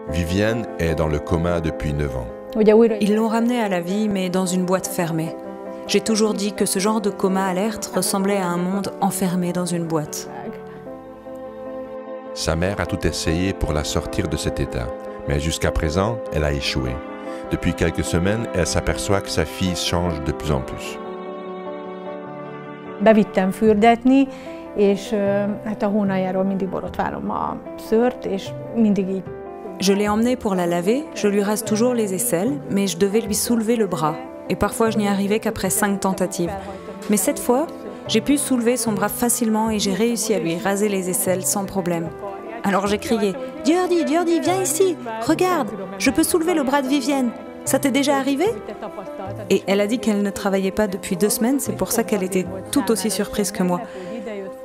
Viviane est dans le coma depuis 9 ans. Ils l'ont ramenée à la vie, mais dans une boîte fermée. J'ai toujours dit que ce genre de coma alerte ressemblait à un monde enfermé dans une boîte. Sa mère a tout essayé pour la sortir de cet état, mais jusqu'à présent, elle a échoué. Depuis quelques semaines, elle s'aperçoit que sa fille change de plus en plus. Bevittem fürdetni, és hát a hónaljáról mindig borotválom a szőrt, és mindig így. Je l'ai emmenée pour la laver, je lui rase toujours les aisselles, mais je devais lui soulever le bras. Et parfois, je n'y arrivais qu'après 5 tentatives. Mais cette fois, j'ai pu soulever son bras facilement et j'ai réussi à lui raser les aisselles sans problème. Alors j'ai crié « Jordi, Jordi, viens ici, regarde, je peux soulever le bras de Viviane. Ça t'est déjà arrivé ?» Et elle a dit qu'elle ne travaillait pas depuis 2 semaines, c'est pour ça qu'elle était tout aussi surprise que moi.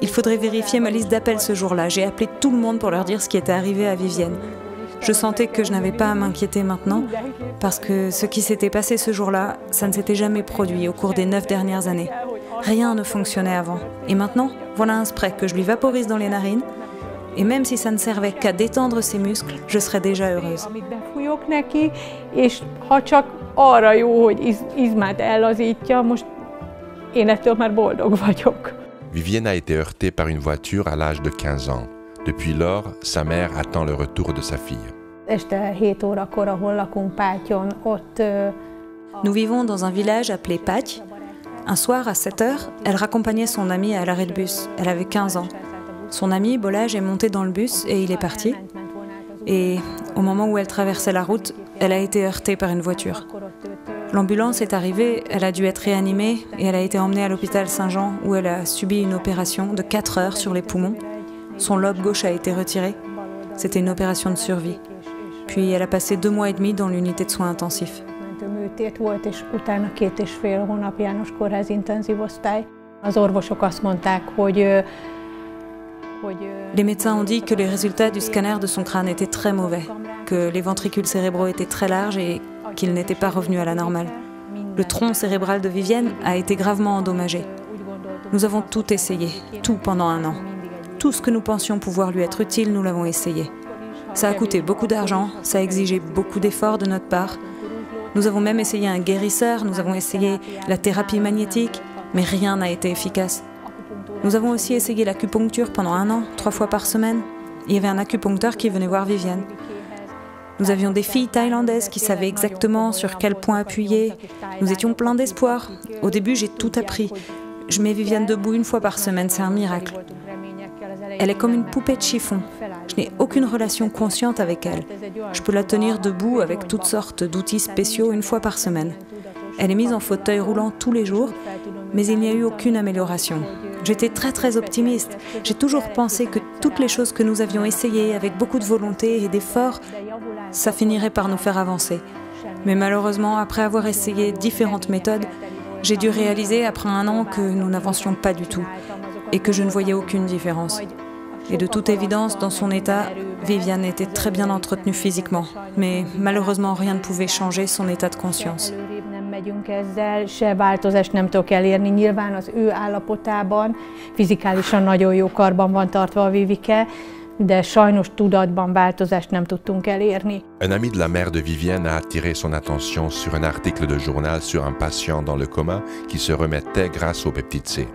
Il faudrait vérifier ma liste d'appels ce jour-là. J'ai appelé tout le monde pour leur dire ce qui était arrivé à Viviane. Je sentais que je n'avais pas à m'inquiéter maintenant, parce que ce qui s'était passé ce jour-là, ça ne s'était jamais produit au cours des 9 dernières années. Rien ne fonctionnait avant. Et maintenant, voilà un spray que je lui vaporise dans les narines, et même si ça ne servait qu'à détendre ses muscles, je serais déjà heureuse. Viviane a été heurtée par une voiture à l'âge de 15 ans. Depuis lors, sa mère attend le retour de sa fille. Nous vivons dans un village appelé Páty. Un soir, à 7 heures, elle raccompagnait son ami à l'arrêt de bus. Elle avait 15 ans. Son ami, Balázs, est monté dans le bus et il est parti. Et au moment où elle traversait la route, elle a été heurtée par une voiture. L'ambulance est arrivée, elle a dû être réanimée et elle a été emmenée à l'hôpital Saint-Jean où elle a subi une opération de 4 heures sur les poumons. Son lobe gauche a été retiré. C'était une opération de survie. Puis elle a passé 2 mois et demi dans l'unité de soins intensifs. Les médecins ont dit que les résultats du scanner de son crâne étaient très mauvais, que les ventricules cérébraux étaient très larges et qu'il n'était pas revenu à la normale. Le tronc cérébral de Viviane a été gravement endommagé. Nous avons tout essayé, tout pendant 1 an. Tout ce que nous pensions pouvoir lui être utile, nous l'avons essayé. Ça a coûté beaucoup d'argent, ça a exigé beaucoup d'efforts de notre part. Nous avons même essayé un guérisseur, nous avons essayé la thérapie magnétique, mais rien n'a été efficace. Nous avons aussi essayé l'acupuncture pendant 1 an, 3 fois par semaine. Il y avait un acupuncteur qui venait voir Viviane. Nous avions des filles thaïlandaises qui savaient exactement sur quel point appuyer. Nous étions pleins d'espoir. Au début, j'ai tout appris. Je mets Viviane debout 1 fois par semaine, c'est un miracle. Elle est comme une poupée de chiffon. Je n'ai aucune relation consciente avec elle. Je peux la tenir debout avec toutes sortes d'outils spéciaux 1 fois par semaine. Elle est mise en fauteuil roulant tous les jours, mais il n'y a eu aucune amélioration. J'étais très optimiste. J'ai toujours pensé que toutes les choses que nous avions essayées avec beaucoup de volonté et d'efforts, ça finirait par nous faire avancer. Mais malheureusement, après avoir essayé différentes méthodes, j'ai dû réaliser après 1 an que nous n'avancions pas du tout et que je ne voyais aucune différence. Et de toute évidence, dans son état, Viviane était très bien entretenue physiquement, mais malheureusement, rien ne pouvait changer son état de conscience. Se változást nem tudok elérni. Nyilván az ő állapotában fizikálisan nagyon jó karban van tartva a Vivike, de sajnos tudatban változást nem tudtunk elérni. Un ami de la mère de Viviane a attiré son attention sur un article de journal sur un patient dans le coma qui se remettait grâce au peptide C.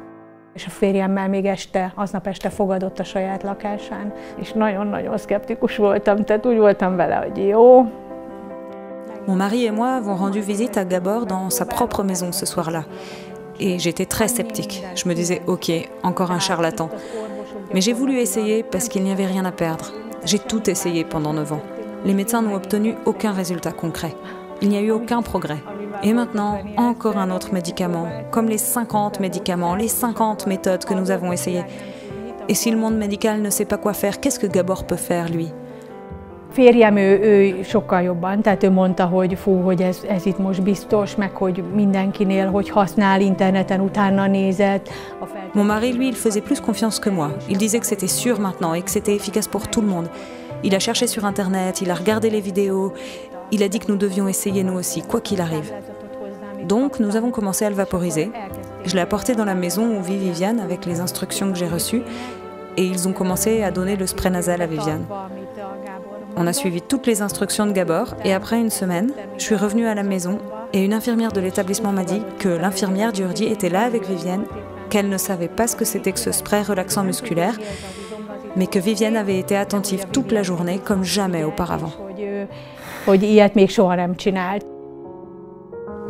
És a férjemmel még aznap este fogadott a saját lakásán, és nagyon-nagyon szkeptikus voltam, tehát úgy voltam vele, hogy jó. Mon mari et moi avons rendu visite à Gabor dans sa propre maison ce soir-là. Et j'étais très sceptique. Je me disais, ok, encore un charlatan. Mais j'ai voulu essayer parce qu'il n'y avait rien à perdre. J'ai tout essayé pendant 9 ans. Les médecins n'ont obtenu aucun résultat concret. Il n'y a eu aucun progrès. Et maintenant, encore un autre médicament, comme les 50 médicaments, les 50 méthodes que nous avons essayées. Et si le monde médical ne sait pas quoi faire, qu'est-ce que Gabor peut faire, lui ? Férjem, ő sokkal jobban, tehát ő mondta, hogy hogy ez itt most biztos, meg hogy mindenkinél, hogy használ interneten, utána nézett. Mon mari, lui, il faisait plus confiance que moi. Il disait que c'était sûr maintenant et que c'était efficace pour tout le monde. Il a cherché sur Internet, il a regardé les vidéos, il a dit que nous devions essayer nous aussi, quoi qu'il arrive. Donc, nous avons commencé à le vaporiser. Je l'ai apporté dans la maison où vit Viviane avec les instructions que j'ai reçues et ils ont commencé à donner le spray nasal à Viviane. On a suivi toutes les instructions de Gabor et après une semaine, je suis revenue à la maison et une infirmière de l'établissement m'a dit que l'infirmière d'Urdi était là avec Vivienne, qu'elle ne savait pas ce que c'était que ce spray relaxant musculaire, mais que Vivienne avait été attentive toute la journée comme jamais auparavant.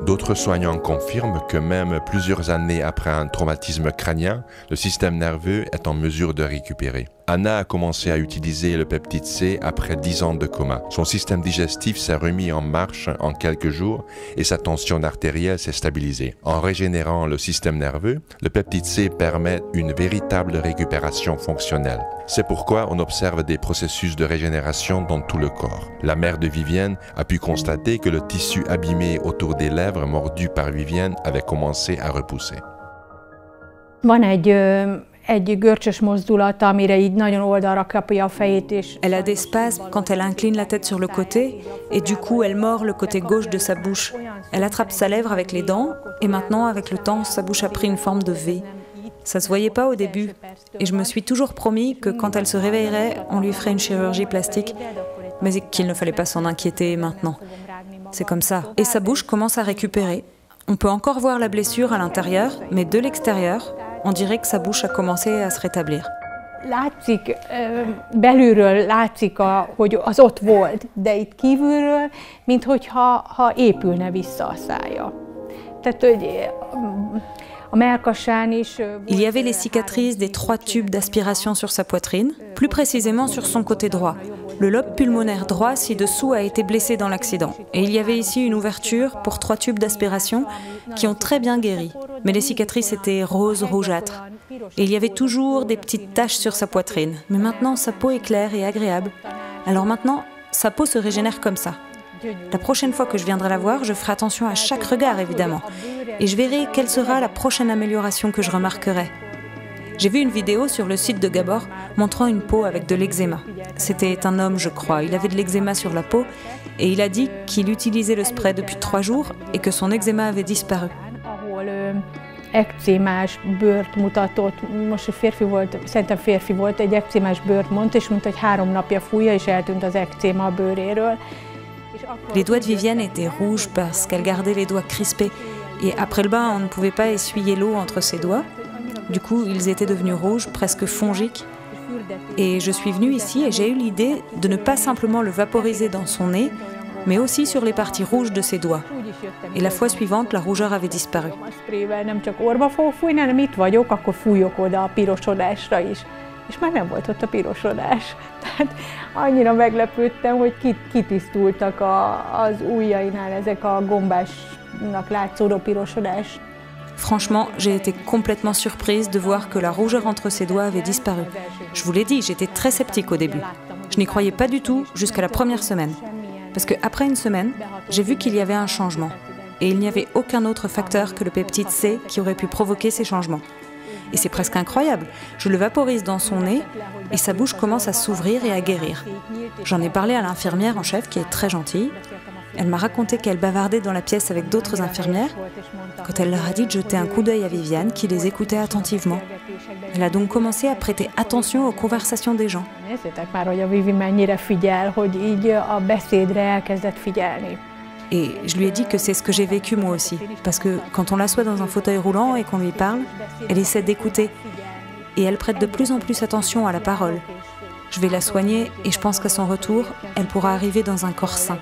D'autres soignants confirment que même plusieurs années après un traumatisme crânien, le système nerveux est en mesure de récupérer. Anna a commencé à utiliser le peptide C après 10 ans de coma. Son système digestif s'est remis en marche en quelques jours et sa tension artérielle s'est stabilisée. En régénérant le système nerveux, le peptide C permet une véritable récupération fonctionnelle. C'est pourquoi on observe des processus de régénération dans tout le corps. La mère de Vivienne a pu constater que le tissu abîmé autour des lèvres mordu par Vivienne avait commencé à repousser. Elle a des spasmes quand elle incline la tête sur le côté et du coup elle mord le côté gauche de sa bouche. Elle attrape sa lèvre avec les dents et maintenant avec le temps sa bouche a pris une forme de V. Ça se voyait pas au début et je me suis toujours promis que quand elle se réveillerait, on lui ferait une chirurgie plastique, mais qu'il ne fallait pas s'en inquiéter maintenant. C'est comme ça. Et sa bouche commence à récupérer. On peut encore voir la blessure à l'intérieur, mais de l'extérieur, on dirait que sa bouche a commencé à se rétablir. Látszik, belülről látszik, hogy az ott volt, de itt kívülről, minthogyha épülne vissza a szája. Tehát, hogy il y avait les cicatrices des 3 tubes d'aspiration sur sa poitrine, plus précisément sur son côté droit. Le lobe pulmonaire droit ci-dessous a été blessé dans l'accident. Et il y avait ici une ouverture pour 3 tubes d'aspiration qui ont très bien guéri. Mais les cicatrices étaient roses rougeâtres. Et il y avait toujours des petites taches sur sa poitrine. Mais maintenant, sa peau est claire et agréable. Alors maintenant, sa peau se régénère comme ça. La prochaine fois que je viendrai la voir, je ferai attention à chaque regard, évidemment. Et je verrai quelle sera la prochaine amélioration que je remarquerai. J'ai vu une vidéo sur le site de Gabor montrant une peau avec de l'eczéma. C'était un homme, je crois. Il avait de l'eczéma sur la peau et il a dit qu'il utilisait le spray depuis 3 jours et que son eczéma avait disparu. Ekcémás bőrt mutatott, most férfi volt, szerintem férfi volt, egy ekcémás bőrt mondta, és mondta, hogy 3 napja fújja, és eltűnt az ekcéma a bőréről. Les doigts de Vivienne étaient rouges parce qu'elle gardait les doigts crispés. Et après le bain, on ne pouvait pas essuyer l'eau entre ses doigts. Du coup, ils étaient devenus rouges, presque fongiques. Et je suis venue ici et j'ai eu l'idée de ne pas simplement le vaporiser dans son nez, mais aussi sur les parties rouges de ses doigts. Et la fois suivante, la rougeur avait disparu. És már nem volt ott a pirosodás. Tehát annyira meglepődtem, hogy kitisztultak az ujjainál ezek a gombásnak látszódó pirosodás. Franchement, j'ai été complètement surprise de voir que la rougeur entre ses doigts avait disparu. Je vous l'ai dit, j'étais très sceptique au début. Je n'y croyais pas du tout jusqu'à la première semaine. Parce qu'après une semaine, j'ai vu qu'il y avait un changement. Et il n'y avait aucun autre facteur que le peptide C qui aurait pu provoquer ces changements. Et c'est presque incroyable. Je le vaporise dans son nez et sa bouche commence à s'ouvrir et à guérir. J'en ai parlé à l'infirmière en chef qui est très gentille. Elle m'a raconté qu'elle bavardait dans la pièce avec d'autres infirmières quand elle leur a dit de jeter un coup d'œil à Vivienne qui les écoutait attentivement. Elle a donc commencé à prêter attention aux conversations des gens. Et je lui ai dit que c'est ce que j'ai vécu moi aussi. Parce que quand on l'assoit dans un fauteuil roulant et qu'on lui parle, elle essaie d'écouter. Et elle prête de plus en plus attention à la parole. Je vais la soigner et je pense qu'à son retour, elle pourra arriver dans un corps sain.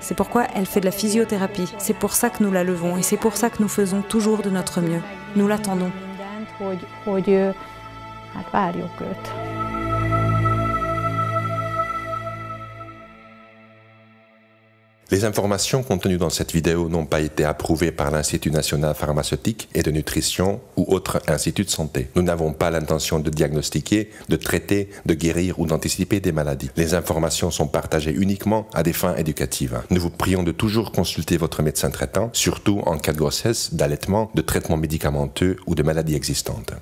C'est pourquoi elle fait de la physiothérapie. C'est pour ça que nous la levons et c'est pour ça que nous faisons toujours de notre mieux. Nous l'attendons. Les informations contenues dans cette vidéo n'ont pas été approuvées par l'Institut national pharmaceutique et de nutrition ou autre institut de santé. Nous n'avons pas l'intention de diagnostiquer, de traiter, de guérir ou d'anticiper des maladies. Les informations sont partagées uniquement à des fins éducatives. Nous vous prions de toujours consulter votre médecin traitant, surtout en cas de grossesse, d'allaitement, de traitement médicamenteux ou de maladies existantes.